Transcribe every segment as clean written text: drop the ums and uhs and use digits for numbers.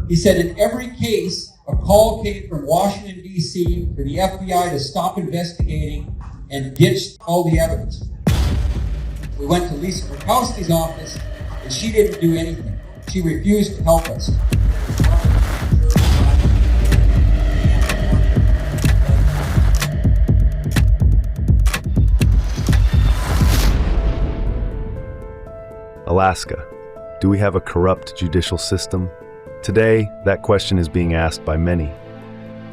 He said in every case, a call came from Washington, D.C. for the FBI to stop investigating and ditch all the evidence. We went to Lisa Murkowski's office, and she didn't do anything. She refused to help us. Alaska. Do we have a corrupt judicial system? Today, that question is being asked by many.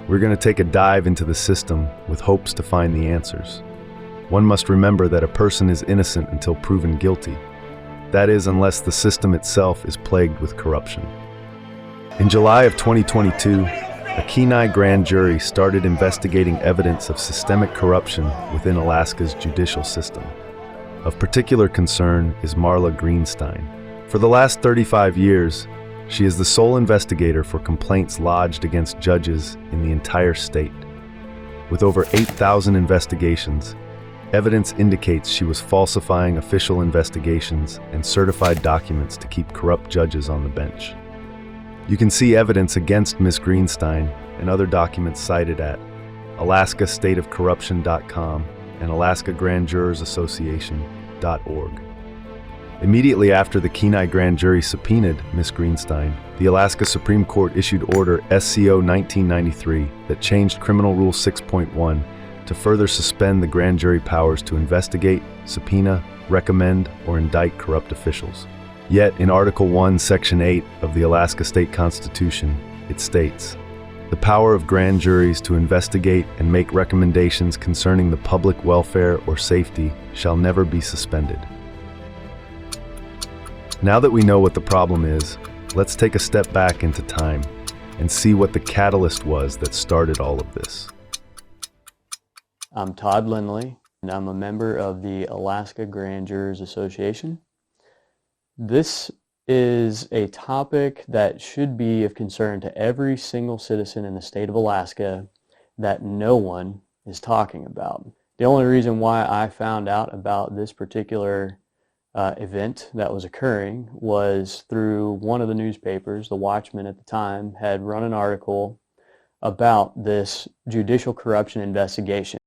We're going to take a dive into the system with hopes to find the answers. One must remember that a person is innocent until proven guilty. That is, unless the system itself is plagued with corruption. In July of 2022, a Kenai grand jury started investigating evidence of systemic corruption within Alaska's judicial system. Of particular concern is Marla Greenstein. For the last 35 years, she is the sole investigator for complaints lodged against judges in the entire state. With over 8,000 investigations, evidence indicates she was falsifying official investigations and certified documents to keep corrupt judges on the bench. You can see evidence against Ms. Greenstein and other documents cited at alaskastateofcorruption.com and alaskagrandjurorsassociation.org. Immediately after the Kenai grand jury subpoenaed Ms. Greenstein, the Alaska Supreme Court issued Order SCO 1993 that changed Criminal Rule 6.1 to further suspend the grand jury powers to investigate, subpoena, recommend, or indict corrupt officials. Yet, in Article 1, Section 8 of the Alaska State Constitution, it states, "The power of grand juries to investigate and make recommendations concerning the public welfare or safety shall never be suspended." Now that we know what the problem is, let's take a step back into time and see what the catalyst was that started all of this. I'm Todd Lindley, and I'm a member of the Alaska Grand Jurors Association. This is a topic that should be of concern to every single citizen in the state of Alaska that no one is talking about. The only reason why I found out about this particular event that was occurring was through one of the newspapers. The Watchman at the time had run an article about this judicial corruption investigation.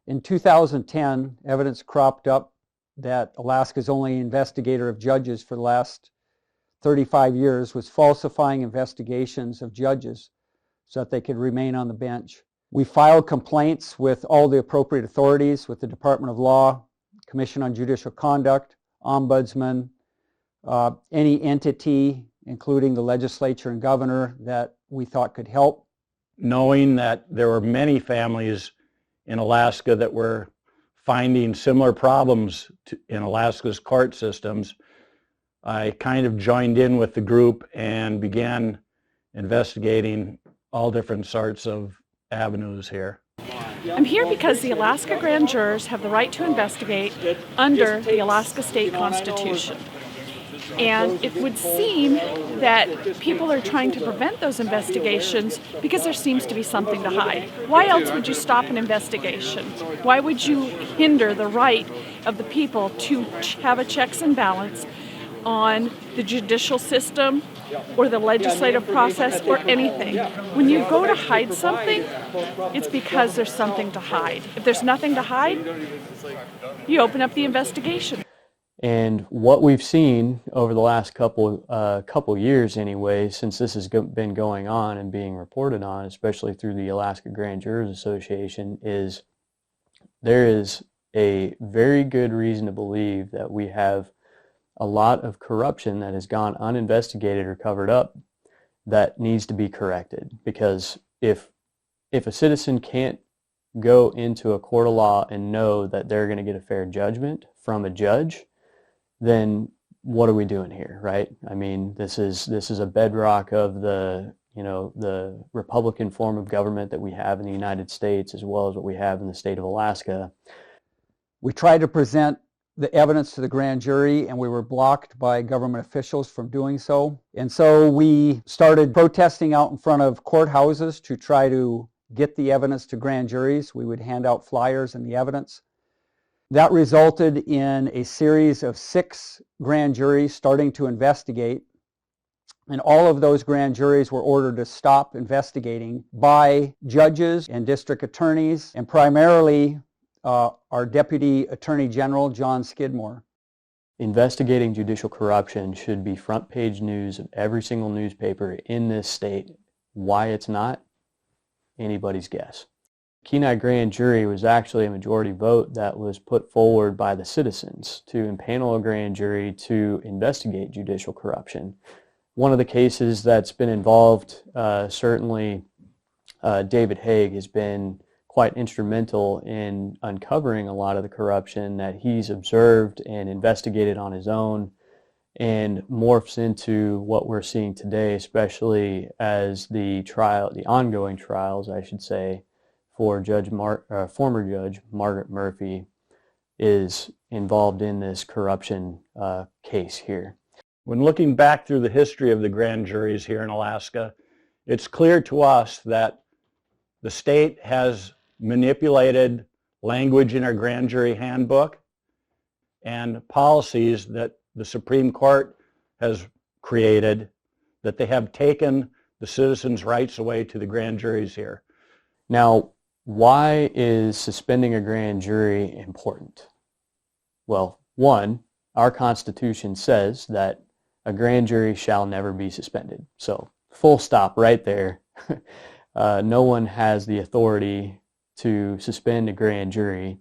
In 2010, evidence cropped up that Alaska's only investigator of judges for the last 35 years was falsifying investigations of judges so that they could remain on the bench. We filed complaints with all the appropriate authorities, with the Department of Law, Commission on Judicial Conduct, Ombudsman, any entity, including the legislature and governor, that we thought could help. Knowing that there were many families in Alaska that were finding similar problems in Alaska's court systems, I kind of joined in with the group and began investigating all different sorts of avenues here. I'm here because the Alaska Grand Jurors have the right to investigate under the Alaska State Constitution. And it would seem that people are trying to prevent those investigations because there seems to be something to hide. Why else would you stop an investigation? Why would you hinder the right of the people to have a checks and balance on the judicial system or the legislative process or anything? When you go to hide something, it's because there's something to hide. If there's nothing to hide, you open up the investigation. And what we've seen over the last couple years anyway, since this has been going on and being reported on, especially through the Alaska Grand Jurors Association, is there is a very good reason to believe that we have a lot of corruption that has gone uninvestigated or covered up that needs to be corrected. Because if a citizen can't go into a court of law and know that they're going to get a fair judgment from a judge, then what are we doing here, right? I mean, this is a bedrock of the Republican form of government that we have in the United States, as well as what we have in the state of Alaska. We tried to present the evidence to the grand jury, and we were blocked by government officials from doing so. And so we started protesting out in front of courthouses to try to get the evidence to grand juries. We would hand out flyers and the evidence. That resulted in a series of 6 grand juries starting to investigate. And all of those grand juries were ordered to stop investigating by judges and district attorneys, and primarily our Deputy Attorney General, John Skidmore. Investigating judicial corruption should be front page news of every single newspaper in this state. Why it's not? Anybody's guess. Kenai grand jury was actually a majority vote that was put forward by the citizens to impanel a grand jury to investigate judicial corruption. One of the cases that's been involved, certainly David Haig has been quite instrumental in uncovering a lot of the corruption that he's observed and investigated on his own, and morphs into what we're seeing today, especially as the ongoing trials, I should say, for former Judge Margaret Murphy is involved in this corruption case here. When looking back through the history of the grand juries here in Alaska, it's clear to us that the state has manipulated language in our grand jury handbook and policies that the Supreme Court has created, that they have taken the citizens' rights away to the grand juries here. Now, why is suspending a grand jury important? Well, one, our Constitution says that a grand jury shall never be suspended. So, full stop right there. No one has the authority to suspend a grand jury,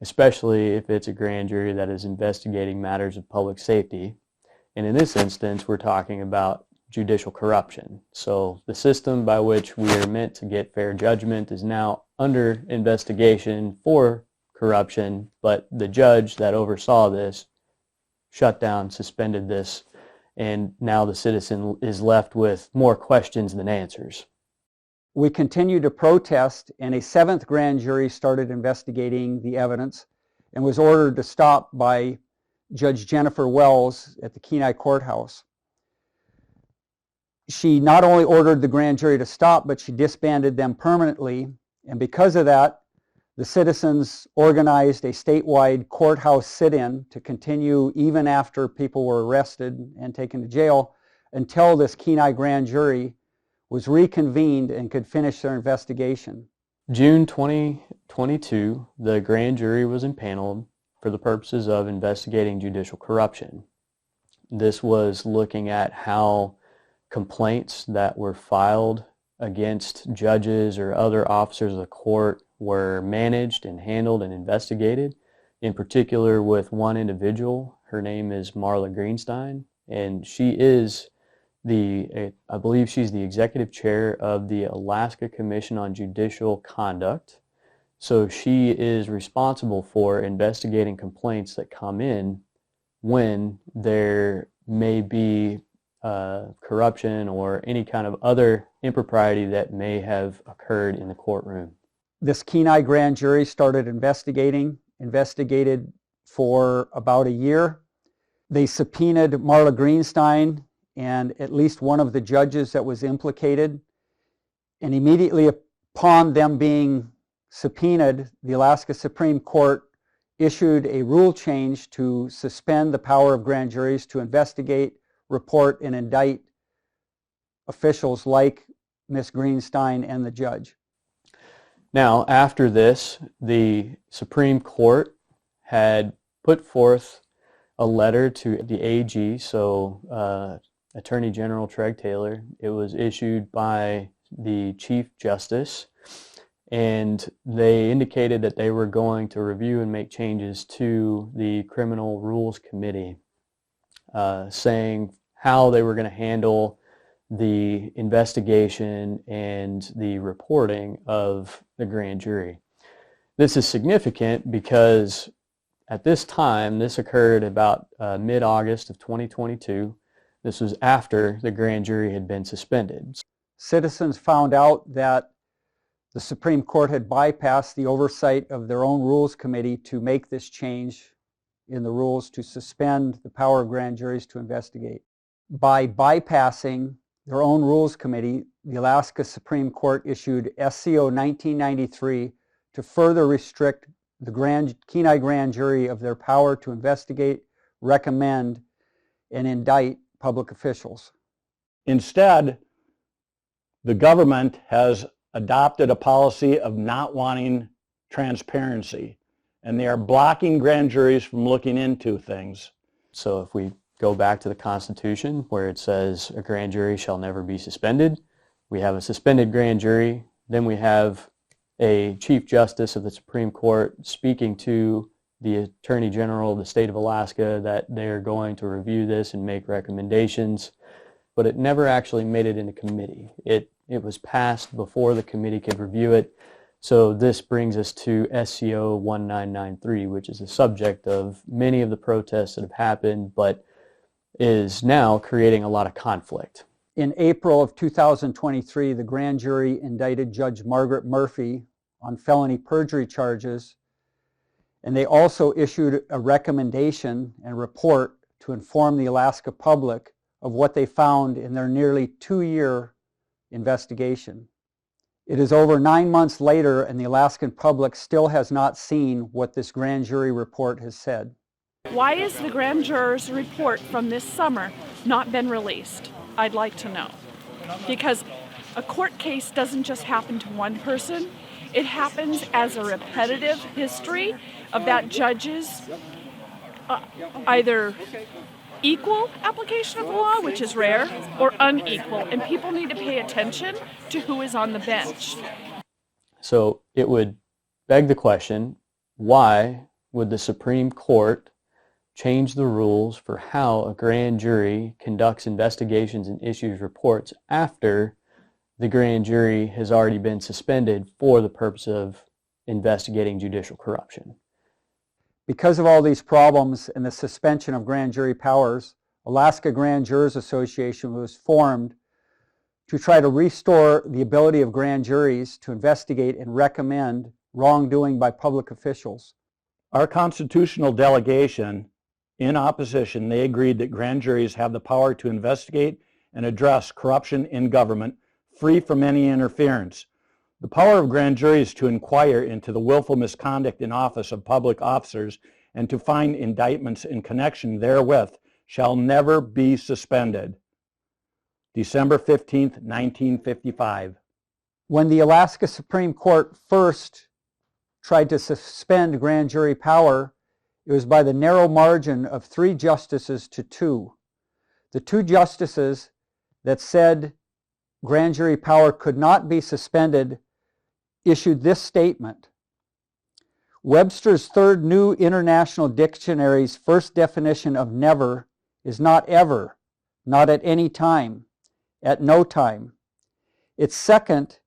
especially if it's a grand jury that is investigating matters of public safety. And in this instance, we're talking about judicial corruption. So the system by which we are meant to get fair judgment is now under investigation for corruption, but the judge that oversaw this shut down, suspended this, and now the citizen is left with more questions than answers. We continued to protest, and a seventh grand jury started investigating the evidence and was ordered to stop by Judge Jennifer Wells at the Kenai courthouse. She not only ordered the grand jury to stop, but she disbanded them permanently, and because of that, the citizens organized a statewide courthouse sit-in to continue even after people were arrested and taken to jail until this Kenai grand jury was reconvened and could finish their investigation. June 2022, the grand jury was impaneled for the purposes of investigating judicial corruption. This was looking at how complaints that were filed against judges or other officers of the court were managed and handled and investigated, in particular with one individual. Her name is Marla Greenstein, and she is I believe she's the executive chair of the Alaska Commission on Judicial Conduct. So she is responsible for investigating complaints that come in when there may be corruption or any kind of other impropriety that may have occurred in the courtroom. This Kenai grand jury started investigated for about a year. They subpoenaed Marla Greenstein and at least one of the judges that was implicated. And immediately upon them being subpoenaed, the Alaska Supreme Court issued a rule change to suspend the power of grand juries to investigate, report, and indict officials like Ms. Greenstein and the judge. Now, after this, the Supreme Court had put forth a letter to the AG, so Attorney General Treg Taylor. It was issued by the Chief Justice, and they indicated that they were going to review and make changes to the Criminal Rules Committee, saying how they were going to handle the investigation and the reporting of the grand jury. This is significant because at this time, this occurred about mid-August of 2022. This was after the grand jury had been suspended. Citizens found out that the Supreme Court had bypassed the oversight of their own Rules Committee to make this change in the rules to suspend the power of grand juries to investigate. By bypassing their own Rules Committee, the Alaska Supreme Court issued SCO 1993 to further restrict the Kenai grand jury of their power to investigate, recommend, and indict public officials. Instead, the government has adopted a policy of not wanting transparency, and they are blocking grand juries from looking into things. So if we go back to the Constitution where it says a grand jury shall never be suspended, we have a suspended grand jury, then we have a Chief Justice of the Supreme Court speaking to the Attorney General of the state of Alaska that they're going to review this and make recommendations, but it never actually made it into committee. It was passed before the committee could review it. So this brings us to SCO 1993, which is the subject of many of the protests that have happened, but is now creating a lot of conflict. In April of 2023, the grand jury indicted Judge Margaret Murphy on felony perjury charges, and they also issued a recommendation and report to inform the Alaska public of what they found in their nearly 2-year investigation. It is over 9 months later, and the Alaskan public still has not seen what this grand jury report has said. Why is the grand jurors report from this summer not been released? I'd like to know. Because a court case doesn't just happen to one person. It happens as a repetitive history of that judge's either equal application of the law, which is rare, or unequal. And people need to pay attention to who is on the bench. So it would beg the question, why would the Supreme Court change the rules for how a grand jury conducts investigations and issues reports after the grand jury has already been suspended for the purpose of investigating judicial corruption? Because of all these problems and the suspension of grand jury powers, Alaska Grand Jurors Association was formed to try to restore the ability of grand juries to investigate and recommend wrongdoing by public officials. Our constitutional delegation, in opposition, they agreed that grand juries have the power to investigate and address corruption in government free from any interference. The power of grand juries to inquire into the willful misconduct in office of public officers and to find indictments in connection therewith shall never be suspended. December 15th, 1955. When the Alaska Supreme Court first tried to suspend grand jury power, it was by the narrow margin of 3 justices to 2. The 2 justices that said grand jury power could not be suspended issued this statement. Webster's Third New International Dictionary's first definition of never is not ever, not at any time, at no time. Its second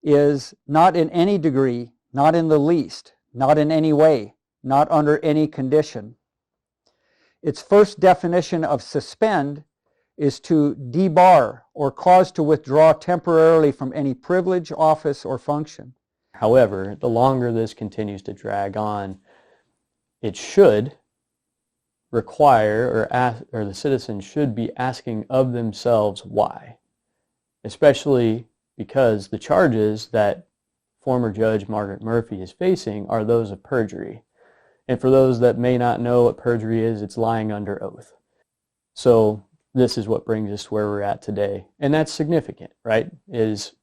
is not in any degree, not in the least, not in any way, not under any condition. Its first definition of suspend is to debar or cause to withdraw temporarily from any privilege, office, or function. However, the longer this continues to drag on, it should require, or the citizens should be asking of themselves why, especially because the charges that former Judge Margaret Murphy is facing are those of perjury. And for those that may not know what perjury is, it's lying under oath. So this is what brings us to where we're at today. And that's significant, right? Is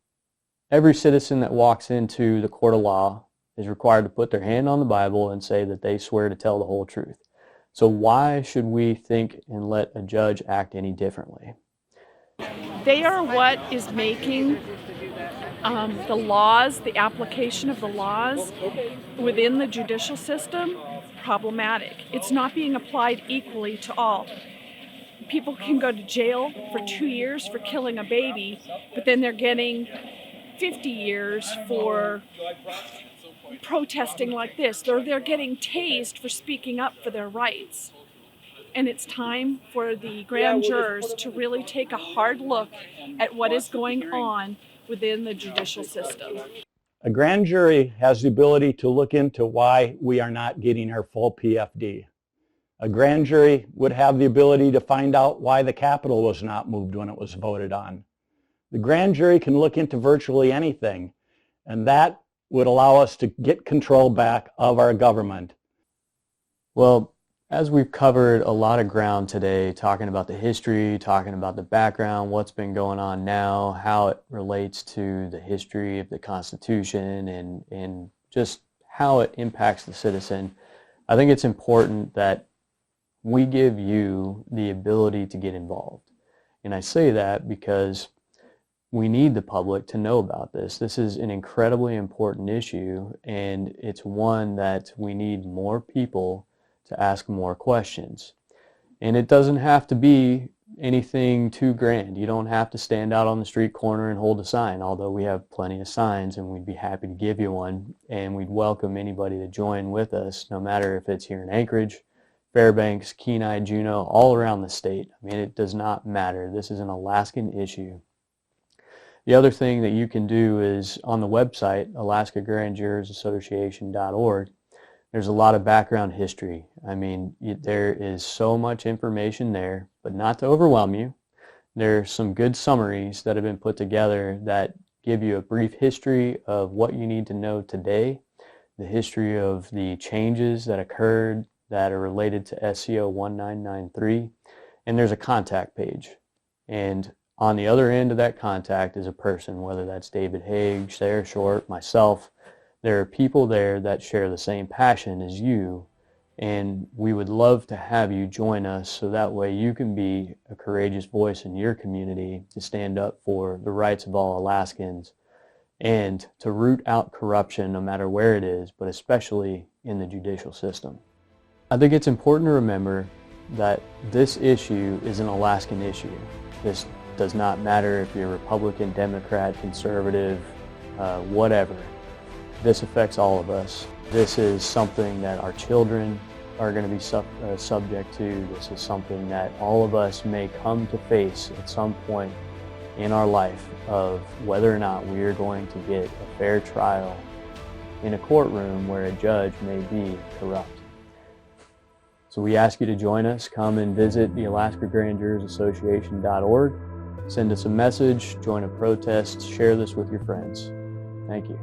every citizen that walks into the court of law is required to put their hand on the Bible and say that they swear to tell the whole truth. So why should we think and let a judge act any differently? They are what is making the laws, the application of the laws within the judicial system problematic. It's not being applied equally to all. People can go to jail for 2 years for killing a baby, but then they're getting 50 years for protesting like this, or they're getting tased for speaking up for their rights. And it's time for the grand jurors to really take a hard look at what is going on within the judicial system. A grand jury has the ability to look into why we are not getting our full PFD. A grand jury would have the ability to find out why the Capitol was not moved when it was voted on. The grand jury can look into virtually anything, and that would allow us to get control back of our government. Well, As we've covered a lot of ground today, talking about the history, talking about the background, what's been going on now, how it relates to the history of the Constitution, and just how it impacts the citizen, I think it's important that we give you the ability to get involved. And I say that because we need the public to know about this. This is an incredibly important issue, and it's one that we need more people to ask more questions. And it doesn't have to be anything too grand. You don't have to stand out on the street corner and hold a sign, although we have plenty of signs and we'd be happy to give you one, and we'd welcome anybody to join with us, no matter if it's here in Anchorage, Fairbanks, Kenai, Juneau, all around the state. I mean, it does not matter. This is an Alaskan issue. The other thing that you can do is on the website, alaskagrandjurorsassociation.org, there's a lot of background history. I mean, there is so much information there, but not to overwhelm you. There's some good summaries that have been put together that give you a brief history of what you need to know today, the history of the changes that occurred that are related to SCO 1993, and there's a contact page. And on the other end of that contact is a person, whether that's David Haig, Sarah Short, myself. There are people there that share the same passion as you, and we would love to have you join us so that way you can be a courageous voice in your community to stand up for the rights of all Alaskans and to root out corruption no matter where it is, but especially in the judicial system. I think it's important to remember that this issue is an Alaskan issue. This does not matter if you're Republican, Democrat, conservative, whatever. This affects all of us. This is something that our children are going to be subject to. This is something that all of us may come to face at some point in our life, of whether or not we are going to get a fair trial in a courtroom where a judge may be corrupt. So we ask you to join us. Come and visit the alaskagrandjurorsassociation.org. Send us a message, join a protest, share this with your friends. Thank you.